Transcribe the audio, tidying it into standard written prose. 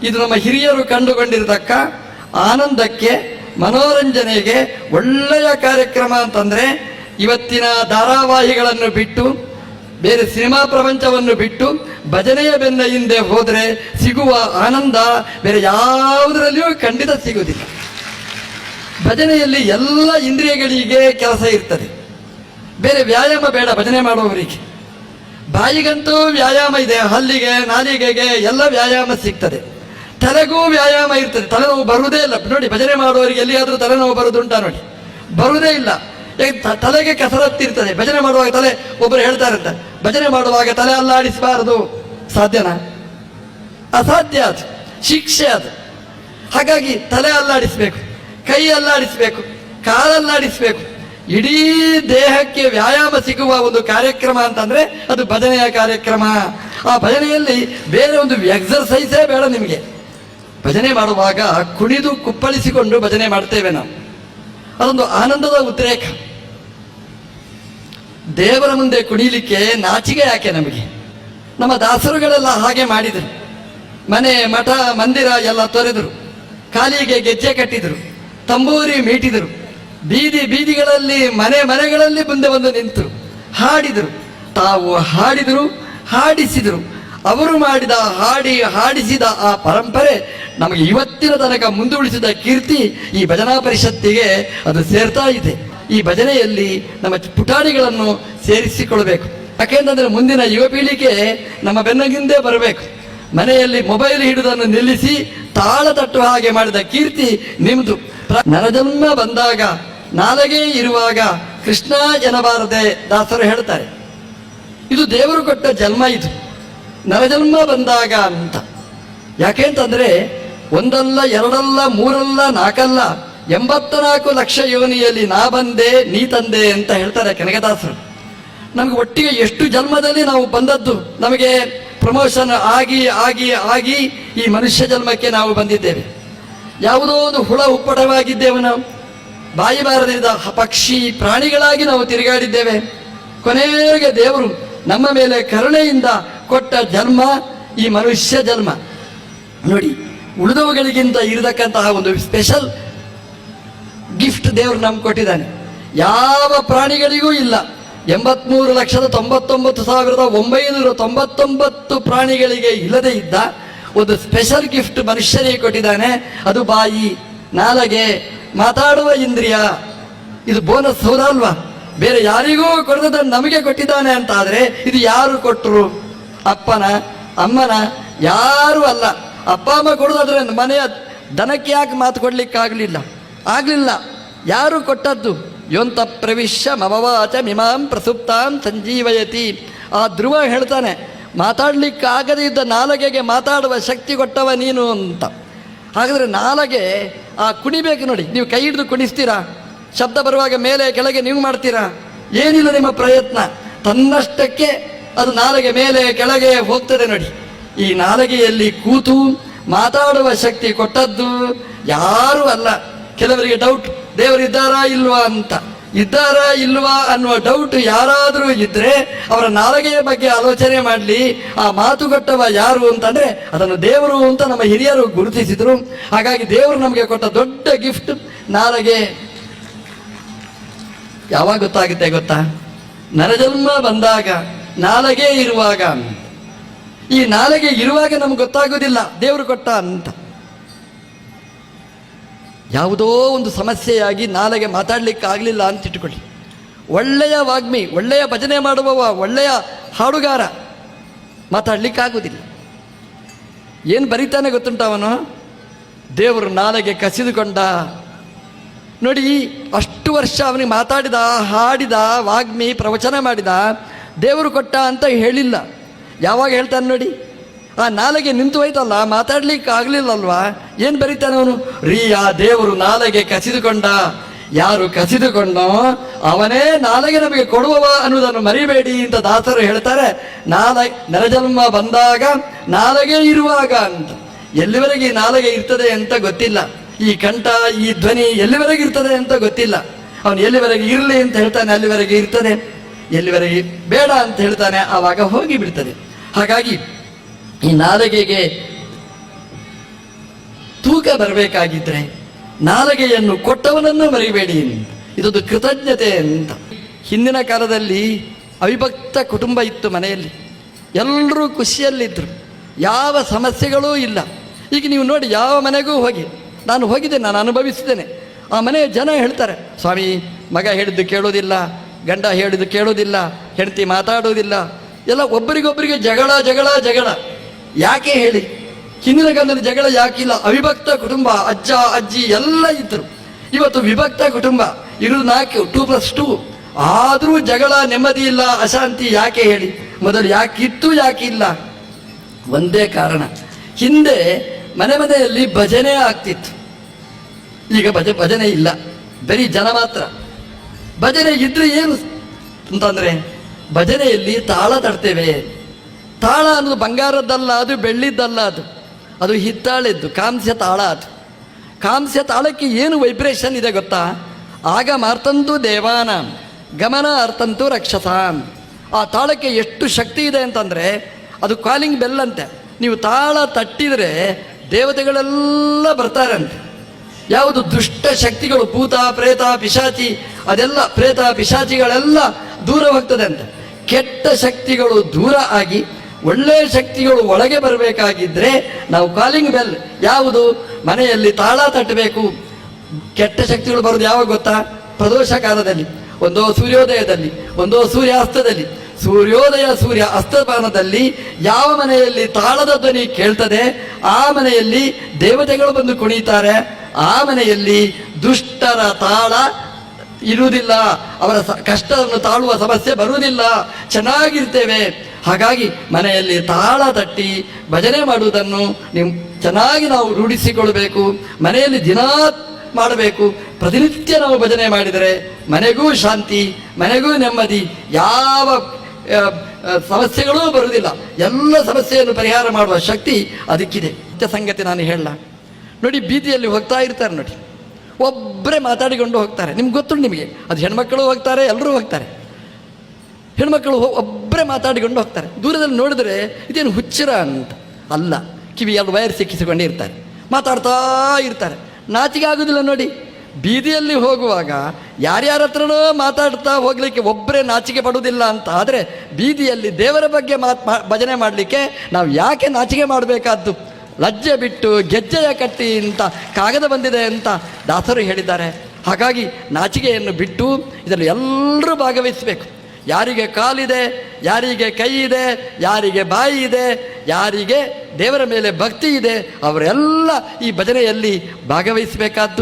ಇದು ನಮ್ಮ ಹಿರಿಯರು ಕಂಡುಕೊಂಡಿರತಕ್ಕ ಆನಂದಕ್ಕೆ, ಮನೋರಂಜನೆಗೆ ಒಳ್ಳೆಯ ಕಾರ್ಯಕ್ರಮ ಅಂತಂದ್ರೆ ಇವತ್ತಿನ ಧಾರಾವಾಹಿಗಳನ್ನು ಬಿಟ್ಟು, ಬೇರೆ ಸಿನಿಮಾ ಪ್ರಪಂಚವನ್ನು ಬಿಟ್ಟು ಭಜನೆಯ ಬೆನ್ನ ಹಿಂದೆ ಹೋದರೆ ಸಿಗುವ ಆನಂದ ಬೇರೆ ಯಾವುದರಲ್ಲಿಯೂ ಖಂಡಿತ ಸಿಗುವುದಿಲ್ಲ. ಭಜನೆಯಲ್ಲಿ ಎಲ್ಲ ಇಂದ್ರಿಯಗಳಿಗೆ ಕೆಲಸ ಇರ್ತದೆ. ಬೇರೆ ವ್ಯಾಯಾಮ ಬೇಡ ಭಜನೆ ಮಾಡುವವರಿಗೆ. ಬಾಯಿಗಂತೂ ವ್ಯಾಯಾಮ ಇದೆ, ಹಲ್ಲಿಗೆ, ನಾಲಿಗೆಗೆ ಎಲ್ಲ ವ್ಯಾಯಾಮ ಸಿಗ್ತದೆ. ತಲೆಗೂ ವ್ಯಾಯಾಮ ಇರ್ತದೆ, ತಲೆನೋವು ಬರುವುದೇ ಇಲ್ಲ ನೋಡಿ. ಭಜನೆ ಮಾಡುವವರಿಗೆ ಎಲ್ಲಿಯಾದರೂ ತಲೆನೋವು ಬರುವುದುಂಟಾ ನೋಡಿ? ಬರುವುದೇ ಇಲ್ಲ. ತಲೆಗೆ ಕಸರತ್ತಿರ್ತದೆ. ಭಜನೆ ಮಾಡುವಾಗ ತಲೆ, ಒಬ್ಬರು ಹೇಳ್ತಾರಂತ, ಭಜನೆ ಮಾಡುವಾಗ ತಲೆ ಅಲ್ಲಾಡಿಸಬಾರದು. ಸಾಧ್ಯನಾ? ಅಸಾಧ್ಯ. ಅದು ಶಿಕ್ಷೆ ಅದು. ಹಾಗಾಗಿ ತಲೆ ಅಲ್ಲಾಡಿಸ್ಬೇಕು, ಕೈ ಅಲ್ಲಾಡಿಸ್ಬೇಕು, ಕಾಲಲ್ಲಾಡಿಸ್ಬೇಕು. ಇಡೀ ದೇಹಕ್ಕೆ ವ್ಯಾಯಾಮ ಸಿಗುವ ಒಂದು ಕಾರ್ಯಕ್ರಮ ಅಂತಂದ್ರೆ ಅದು ಭಜನೆಯ ಕಾರ್ಯಕ್ರಮ. ಆ ಭಜನೆಯಲ್ಲಿ ಬೇರೆ ಒಂದು ಎಕ್ಸರ್ಸೈಸೇ ಬೇಡ ನಿಮಗೆ. ಭಜನೆ ಮಾಡುವಾಗ ಕುಣಿದು ಕುಪ್ಪಳಿಸಿಕೊಂಡು ಭಜನೆ ಮಾಡ್ತೇವೆ ನಾವು. ಅದೊಂದು ಆನಂದದ ಉದ್ರೇಕ. ದೇವರ ಮುಂದೆ ಕುಣಿಲಿಕ್ಕೆ ನಾಚಿಕೆ ಯಾಕೆ ನಮಗೆ? ನಮ್ಮ ದಾಸರುಗಳೆಲ್ಲ ಹಾಗೆ ಮಾಡಿದರು. ಮನೆ, ಮಠ, ಮಂದಿರ ಎಲ್ಲ ತೊರೆದರು, ಕಾಲಿಗೆ ಗೆಜ್ಜೆ ಕಟ್ಟಿದರು, ತಂಬೂರಿ ಮೀಟಿದರು, ಬೀದಿ ಬೀದಿಗಳಲ್ಲಿ, ಮನೆಗಳಲ್ಲಿ ಮುಂದೆ ಬಂದು ನಿಂತರು, ಹಾಡಿದರು. ತಾವು ಹಾಡಿದರು, ಹಾಡಿಸಿದರು. ಅವರು ಮಾಡಿದ ಹಾಡಿಸಿದ ಆ ಪರಂಪರೆ ನಮಗೆ ಇವತ್ತಿನ ತನಕ ಮುಂದುವಳಿಸಿದ ಕೀರ್ತಿ ಈ ಭಜನಾ ಪರಿಷತ್ತಿಗೆ ಅದು ಸೇರ್ತಾ ಇದೆ. ಈ ಭಜನೆಯಲ್ಲಿ ನಮ್ಮ ಪುಟಾಣಿಗಳನ್ನು ಸೇರಿಸಿಕೊಳ್ಬೇಕು. ಯಾಕೆಂತಂದ್ರೆ ಮುಂದಿನ ಯುವ ಪೀಳಿಗೆ ನಮ್ಮ ಬೆನ್ನಗಿಂದೇ ಬರಬೇಕು. ಮನೆಯಲ್ಲಿ ಮೊಬೈಲ್ ಹಿಡಿದನ್ನು ನಿಲ್ಲಿಸಿ ತಾಳ ತಟ್ಟುವ ಹಾಗೆ ಮಾಡಿದ ಕೀರ್ತಿ ನಿಮ್ದು. ನರಜನ್ಮ ಬಂದಾಗ ನಾಲಗೆ ಇರುವಾಗ ಕೃಷ್ಣ ಎನ್ನಬಾರದೆ ದಾಸರು ಹೇಳ್ತಾರೆ. ಇದು ದೇವರು ಕೊಟ್ಟ ಜನ್ಮ. ಇದು ನರಜನ್ಮ ಬಂದಾಗ ಅಂತ. ಯಾಕೆಂತಂದ್ರೆ ಒಂದಲ್ಲ, ಎರಡಲ್ಲ, ಮೂರಲ್ಲ, ನಾಲ್ಕಲ್ಲ, 84 ಲಕ್ಷ ಯೋನಿಯಲ್ಲಿ ನಾ ಬಂದೆ ನೀ ತಂದೆ ಅಂತ ಹೇಳ್ತಾರೆ ಕನಕದಾಸರು. ನಮ್ಗೆ ಒಟ್ಟಿಗೆ ಎಷ್ಟು ಜನ್ಮದಲ್ಲಿ ನಾವು ಬಂದದ್ದು, ನಮಗೆ ಪ್ರಮೋಷನ್ ಆಗಿ ಆಗಿ ಆಗಿ ಈ ಮನುಷ್ಯ ಜನ್ಮಕ್ಕೆ ನಾವು ಬಂದಿದ್ದೇವೆ. ಯಾವುದೋ ಒಂದು ಹುಳ ಉಪ್ಪಟವಾಗಿದ್ದೇವೆ ನಾವು. ಬಾಯಿ ಬಾರದಿದ್ದ ಪಕ್ಷಿ ಪ್ರಾಣಿಗಳಾಗಿ ನಾವು ತಿರುಗಾಡಿದ್ದೇವೆ. ಕೊನೆಗೆ ದೇವರು ನಮ್ಮ ಮೇಲೆ ಕರುಣೆಯಿಂದ ಕೊಟ್ಟ ಜನ್ಮ ಈ ಮನುಷ್ಯ ಜನ್ಮ. ನೋಡಿ, ಉಳಿದವುಗಳಿಗಿಂತ ಇರತಕ್ಕಂತಹ ಒಂದು ಸ್ಪೆಷಲ್ ಗಿಫ್ಟ್ ದೇವರು ನಮ್ಗೆ ಕೊಟ್ಟಿದ್ದಾನೆ. ಯಾವ ಪ್ರಾಣಿಗಳಿಗೂ ಇಲ್ಲ. 83,99,999 ಪ್ರಾಣಿಗಳಿಗೆ ಇಲ್ಲದೆ ಇದ್ದ ಒಂದು ಸ್ಪೆಷಲ್ ಗಿಫ್ಟ್ ಮನುಷ್ಯನಿಗೆ ಕೊಟ್ಟಿದ್ದಾನೆ. ಅದು ಬಾಯಿ, ನಾಲಗೆ, ಮಾತಾಡುವ ಇಂದ್ರಿಯ. ಇದು ಬೋನಸ್, ಹೌದಲ್ವಾ? ಬೇರೆ ಯಾರಿಗೂ ಕೊಡದನ್ನು ನಮಗೆ ಕೊಟ್ಟಿದ್ದಾನೆ ಅಂತ ಆದ್ರೆ ಇದು ಯಾರು ಕೊಟ್ಟರು? ಅಪ್ಪನ, ಅಮ್ಮನ? ಯಾರು ಅಲ್ಲ. ಅಪ್ಪ ಅಮ್ಮ ಕೊಡೋದಾದ್ರೆ ಮನೆಯ ದನಕ್ಕೆ ಯಾಕೆ ಮಾತು ಕೊಡ್ಲಿಕ್ಕಾಗಲಿಲ್ಲ? ಯಾರು ಕೊಟ್ಟದ್ದು? ಯೋಂತ ಪ್ರವಿಶ್ಯ ಮಮವಾಚ ಮಿಮಾಂ ಪ್ರಸುಪ್ತಾಂ ಸಂಜೀವಯತಿ. ಆ ಧ್ರುವ ಹೇಳ್ತಾನೆ, ಮಾತಾಡ್ಲಿಕ್ಕಾಗದೇ ಇದ್ದ ನಾಲಗೆಗೆ ಮಾತಾಡುವ ಶಕ್ತಿ ಕೊಟ್ಟವ ನೀನು ಅಂತ. ಹಾಗಾದ್ರೆ ನಾಲಗೆ ಆ ಕುಣಿಬೇಕು ನೋಡಿ. ನೀವು ಕೈ ಹಿಡಿದು ಕುಣಿಸ್ತೀರಾ? ಶಬ್ದ ಬರುವಾಗ ಮೇಲೆ ಕೆಳಗೆ ನೀವು ಮಾಡ್ತೀರಾ? ಏನಿಲ್ಲ, ನಿಮ್ಮ ಪ್ರಯತ್ನ ತನ್ನಷ್ಟಕ್ಕೆ ಅದು ನಾಲಗೆ ಮೇಲೆ ಕೆಳಗೆ ಹೋಗ್ತದೆ ನೋಡಿ. ಈ ನಾಲಗೆಯಲ್ಲಿ ಕೂತು ಮಾತಾಡುವ ಶಕ್ತಿ ಕೊಟ್ಟದ್ದು ಯಾರೂ ಅಲ್ಲ. ಕೆಲವರಿಗೆ ಡೌಟ್, ದೇವರಿದ್ದಾರಾ ಇಲ್ವಾ ಅಂತ. ಇದ್ದಾರಾ ಇಲ್ವಾ ಅನ್ನುವ ಡೌಟ್ ಯಾರಾದರೂ ಇದ್ರೆ ಅವರ ನಾಲಗೆಯ ಬಗ್ಗೆ ಆಲೋಚನೆ ಮಾಡಲಿ. ಆ ಮಾತು ಕೊಟ್ಟವ ಯಾರು ಅಂತಂದ್ರೆ ಅದನ್ನು ದೇವರು ಅಂತ ನಮ್ಮ ಹಿರಿಯರು ಗುರುತಿಸಿದ್ರು. ಹಾಗಾಗಿ ದೇವರು ನಮಗೆ ಕೊಟ್ಟ ದೊಡ್ಡ ಗಿಫ್ಟ್ ನಾಲಗೆ. ಯಾವಾಗ ಗೊತ್ತಾಗುತ್ತೆ ಗೊತ್ತಾ? ನರಜನ್ಮ ಬಂದಾಗ, ನಾಲಗೆ ಇರುವಾಗ. ಈ ನಾಲಗೆ ಇರುವಾಗ ನಮ್ಗೆ ಗೊತ್ತಾಗೋದಿಲ್ಲ ದೇವರು ಕೊಟ್ಟ ಅಂತ. ಯಾವುದೋ ಒಂದು ಸಮಸ್ಯೆಯಾಗಿ ನಾಲಗೆ ಮಾತಾಡ್ಲಿಕ್ಕೆ ಆಗಲಿಲ್ಲ ಅಂತ ಇಟ್ಕೊಳ್ಳಿ. ಒಳ್ಳೆಯ ವಾಗ್ಮಿ, ಒಳ್ಳೆಯ ಭಜನೆ ಮಾಡುವವ, ಒಳ್ಳೆಯ ಹಾಡುಗಾರ, ಮಾತಾಡ್ಲಿಕ್ಕಾಗೋದಿಲ್ಲ. ಏನು ಬರೀತಾನೆ ಗೊತ್ತುಂಟ ಅವನು? ದೇವರು ನಾಲಗೆ ಕಸಿದುಕೊಂಡ. ನೋಡಿ, ಅಷ್ಟು ವರ್ಷ ಅವನಿಗೆ ಮಾತಾಡಿದ, ಹಾಡಿದ, ವಾಗ್ಮಿ, ಪ್ರವಚನ ಮಾಡಿದ, ದೇವರು ಕೊಟ್ಟ ಅಂತ ಹೇಳಿಲ್ಲ. ಯಾವಾಗ ಹೇಳ್ತಾನೆ ನೋಡಿ, ಆ ನಾಲಗೆ ನಿಂತು ಹೋಯ್ತಲ್ಲ, ಮಾತಾಡ್ಲಿಕ್ಕೆ ಆಗ್ಲಿಲ್ಲಲ್ವಾ? ಏನು ಬರೀತಾನೆ ಅವನು? ಆ ದೇವರು ನಾಲಗೆ ಕಸಿದುಕೊಂಡ. ಯಾರು ಕಸಿದುಕೊಂಡೋ ಅವನೇ ನಾಲಗೆ ನಮಗೆ ಕೊಡುವವ ಅನ್ನೋದನ್ನು ಮರಿಬೇಡಿ ಅಂತ ದಾಸರು ಹೇಳ್ತಾರೆ. ನರಜನ್ಮ ಬಂದಾಗ ನಾಲಗೆ ಇರುವಾಗ ಅಂತ. ಎಲ್ಲಿವರೆಗೆ ಈ ನಾಲಗೆ ಇರ್ತದೆ ಅಂತ ಗೊತ್ತಿಲ್ಲ. ಈ ಕಂಠ, ಈ ಧ್ವನಿ ಎಲ್ಲಿವರೆಗೆ ಇರ್ತದೆ ಅಂತ ಗೊತ್ತಿಲ್ಲ. ಅವನು ಎಲ್ಲಿವರೆಗೆ ಇರಲಿ ಅಂತ ಹೇಳ್ತಾನೆ ಅಲ್ಲಿವರೆಗೆ ಇರ್ತದೆ, ಎಲ್ಲಿವರೆಗೆ ಬೇಡ ಅಂತ ಹೇಳ್ತಾನೆ ಆವಾಗ ಹೋಗಿ ಬಿಡ್ತದೆ. ಹಾಗಾಗಿ ಈ ನಾಲಿಗೆಗೆ ತೂಕ ಬರಬೇಕಾಗಿದ್ರೆ ನಾಲಿಗೆಯನ್ನು ಕೊಟ್ಟವನನ್ನು ಮರಿಬೇಡಿ. ಇದೊಂದು ಕೃತಜ್ಞತೆ ಅಂತ. ಹಿಂದಿನ ಕಾಲದಲ್ಲಿ ಅವಿಭಕ್ತ ಕುಟುಂಬ ಇತ್ತು ಮನೆಯಲ್ಲಿ, ಎಲ್ಲರೂ ಖುಷಿಯಲ್ಲಿದ್ದರು, ಯಾವ ಸಮಸ್ಯೆಗಳೂ ಇಲ್ಲ. ಈಗ ನೀವು ನೋಡಿ, ಯಾವ ಮನೆಗೂ ಹೋಗಿ, ನಾನು ಹೋಗಿದ್ದೇನೆ, ನಾನು ಅನುಭವಿಸಿದ್ದೇನೆ, ಆ ಮನೆಯ ಜನ ಹೇಳ್ತಾರೆ, ಸ್ವಾಮಿ ಮಗ ಹೇಳಿದ್ದು ಕೇಳೋದಿಲ್ಲ, ಗಂಡ ಹೇಳಿದ್ದು ಕೇಳೋದಿಲ್ಲ, ಹೆಂಡತಿ ಮಾತಾಡೋದಿಲ್ಲ, ಎಲ್ಲ ಒಬ್ಬರಿಗೊಬ್ಬರಿಗೆ ಜಗಳ ಜಗಳ ಜಗಳ. ಯಾಕೆ ಹೇಳಿ? ಹಿಂದಿನ ಕಾಲದಲ್ಲಿ ಜಗಳ ಯಾಕಿಲ್ಲ? ಅವಿಭಕ್ತ ಕುಟುಂಬ, ಅಜ್ಜ ಅಜ್ಜಿ ಎಲ್ಲ ಇದ್ದರು. ಇವತ್ತು ವಿಭಕ್ತ ಕುಟುಂಬ, ಇರೋದು 4, 2+2, ಆದರೂ ಜಗಳ, ನೆಮ್ಮದಿ ಇಲ್ಲ, ಅಶಾಂತಿ. ಯಾಕೆ ಹೇಳಿ? ಮೊದಲು ಯಾಕಿತ್ತು, ಯಾಕಿಲ್ಲ? ಒಂದೇ ಕಾರಣ, ಹಿಂದೆ ಮನೆ ಮನೆಯಲ್ಲಿ ಭಜನೆ ಆಗ್ತಿತ್ತು, ಈಗ ಭಜನೆ ಇಲ್ಲ, ಬರೀ ಜನ ಮಾತ್ರ. ಭಜನೆ ಇದ್ರೆ ಏನು ಅಂತಂದರೆ, ಭಜನೆಯಲ್ಲಿ ತಾಳ ತಡ್ತೇವೆ. ತಾಳ ಅನ್ನೋದು ಬಂಗಾರದ್ದಲ್ಲ, ಅದು ಬೆಳ್ಳಿದ್ದಲ್ಲ, ಅದು ಹಿತ್ತಾಳೆದ್ದು ಕಾಂಸ್ಯ ತಾಳ. ಅದು ಕಾಂಸ್ಯ ತಾಳಕ್ಕೆ ಏನು ವೈಬ್ರೇಷನ್ ಇದೆ ಗೊತ್ತಾ? ಆಗ ಮಾರ್ತಂತು ದೇವಾನ ಗಮನ ಅರ್ಥಂತು ರಕ್ಷಸಾಂ. ಆ ತಾಳಕ್ಕೆ ಎಷ್ಟು ಶಕ್ತಿ ಇದೆ ಅಂತಂದರೆ, ಅದು ಕಾಲಿಂಗ್ ಬೆಲ್ ಅಂತೆ. ನೀವು ತಾಳ ತಟ್ಟಿದರೆ ದೇವತೆಗಳೆಲ್ಲ ಬರ್ತಾರಂತೆ. ಯಾವುದು ದುಷ್ಟ ಶಕ್ತಿಗಳು, ಭೂತ ಪ್ರೇತ ಪಿಶಾಚಿ, ಅದೆಲ್ಲ ಪ್ರೇತ ಪಿಶಾಚಿಗಳೆಲ್ಲ ದೂರ ಹೋಗ್ತದೆ ಅಂತ. ಕೆಟ್ಟ ಶಕ್ತಿಗಳು ದೂರ ಆಗಿ ಒಳ್ಳೆಯ ಶಕ್ತಿಗಳು ಒಳಗೆ ಬರಬೇಕಾಗಿದ್ದರೆ ನಾವು ಕಾಲಿಂಗ್ ಬೆಲ್ ಯಾವುದು? ಮನೆಯಲ್ಲಿ ತಾಳ ತಟ್ಟಬೇಕು. ಕೆಟ್ಟ ಶಕ್ತಿಗಳು ಬರೋದು ಯಾವಾಗ ಗೊತ್ತಾ? ಪ್ರದೋಷ ಕಾಲದಲ್ಲಿ, ಒಂದೋ ಸೂರ್ಯೋದಯದಲ್ಲಿ, ಒಂದೋ ಸೂರ್ಯಾಸ್ತದಲ್ಲಿ. ಸೂರ್ಯೋದಯ ಸೂರ್ಯ ಅಸ್ತಮಾನದಲ್ಲಿ ಯಾವ ಮನೆಯಲ್ಲಿ ತಾಳದ ಧ್ವನಿ ಕೇಳ್ತದೆ, ಆ ಮನೆಯಲ್ಲಿ ದೇವತೆಗಳು ಬಂದು ಕುಣಿತಾರೆ, ಆ ಮನೆಯಲ್ಲಿ ದುಷ್ಟರ ತಾಳ ಇರುವುದಿಲ್ಲ, ಅವರ ಕಷ್ಟವನ್ನು ತಾಳುವ ಸಮಸ್ಯೆ ಬರುವುದಿಲ್ಲ, ಚೆನ್ನಾಗಿರ್ತೇವೆ. ಹಾಗಾಗಿ ಮನೆಯಲ್ಲಿ ತಾಳ ತಟ್ಟಿ ಭಜನೆ ಮಾಡುವುದನ್ನು ಚೆನ್ನಾಗಿ ನಾವು ರೂಢಿಸಿಕೊಳ್ಬೇಕು. ಮನೆಯಲ್ಲಿ ದಿನಾ ಮಾಡಬೇಕು. ಪ್ರತಿನಿತ್ಯ ನಾವು ಭಜನೆ ಮಾಡಿದರೆ ಮನೆಗೂ ಶಾಂತಿ, ಮನೆಗೂ ನೆಮ್ಮದಿ, ಯಾವ ಸಮಸ್ಯೆಗಳೂ ಬರುವುದಿಲ್ಲ. ಎಲ್ಲ ಸಮಸ್ಯೆಯನ್ನು ಪರಿಹಾರ ಮಾಡುವ ಶಕ್ತಿ ಅದಕ್ಕಿದೆ. ಸತ್ಯ ಸಂಗತಿ ನಾನು ಹೇಳಲ್ಲ. ನೋಡಿ, ಬೀದಿಯಲ್ಲಿ ಹೋಗ್ತಾ ಇರ್ತಾರೆ ನೋಡಿ, ಒಬ್ಬರೇ ಮಾತಾಡಿಕೊಂಡು ಹೋಗ್ತಾರೆ. ನಿಮ್ಗೆ ಗೊತ್ತುಂಟು, ನಿಮಗೆ ಅದು ಹೆಣ್ಮಕ್ಕಳು ಹೋಗ್ತಾರೆ, ಎಲ್ಲರೂ ಹೋಗ್ತಾರೆ. ಹೆಣ್ಮಕ್ಕಳು ಒಬ್ಬರೇ ಮಾತಾಡಿಕೊಂಡು ಹೋಗ್ತಾರೆ. ದೂರದಲ್ಲಿ ನೋಡಿದ್ರೆ ಇದೇನು ಹುಚ್ಚರ ಅಂತ ಅಲ್ಲ, ಕಿವಿಯಲ್ಲಿ ವೈರ್ ಸಿಕ್ಕಿಸಿಕೊಂಡೇ ಇರ್ತಾರೆ, ಮಾತಾಡ್ತಾ ಇರ್ತಾರೆ. ನಾಚಿಕೆ ಆಗೋದಿಲ್ಲ ನೋಡಿ. ಬೀದಿಯಲ್ಲಿ ಹೋಗುವಾಗ ಯಾರ್ಯಾರ ಹತ್ರನೋ ಮಾತಾಡ್ತಾ ಹೋಗ್ಲಿಕ್ಕೆ ಒಬ್ಬರೇ ನಾಚಿಕೆ ಪಡುವುದಿಲ್ಲ ಅಂತ. ಆದರೆ ಬೀದಿಯಲ್ಲಿ ದೇವರ ಬಗ್ಗೆ ಭಜನೆ ಮಾಡಲಿಕ್ಕೆ ನಾವು ಯಾಕೆ ನಾಚಿಕೆ ಮಾಡಬೇಕಾದ್ದು? ಲಜ್ಜೆ ಬಿಟ್ಟು ಗೆಜ್ಜೆಯ ಕಟ್ಟಿ ಅಂತ ಕಾಗದ ಬಂದಿದೆ ಅಂತ ದಾಸರು ಹೇಳಿದ್ದಾರೆ. ಹಾಗಾಗಿ ನಾಚಿಕೆಯನ್ನು ಬಿಟ್ಟು ಇದರಲ್ಲಿ ಎಲ್ಲರೂ ಭಾಗವಹಿಸಬೇಕು. ಯಾರಿಗೆ ಕಾಲಿದೆ, ಯಾರಿಗೆ ಕೈ ಇದೆ, ಯಾರಿಗೆ ಬಾಯಿ ಇದೆ, ಯಾರಿಗೆ ದೇವರ ಮೇಲೆ ಭಕ್ತಿ ಇದೆ, ಅವರೆಲ್ಲ ಈ ಭಜನೆಯಲ್ಲಿ ಭಾಗವಹಿಸಬೇಕಾದ್ದು.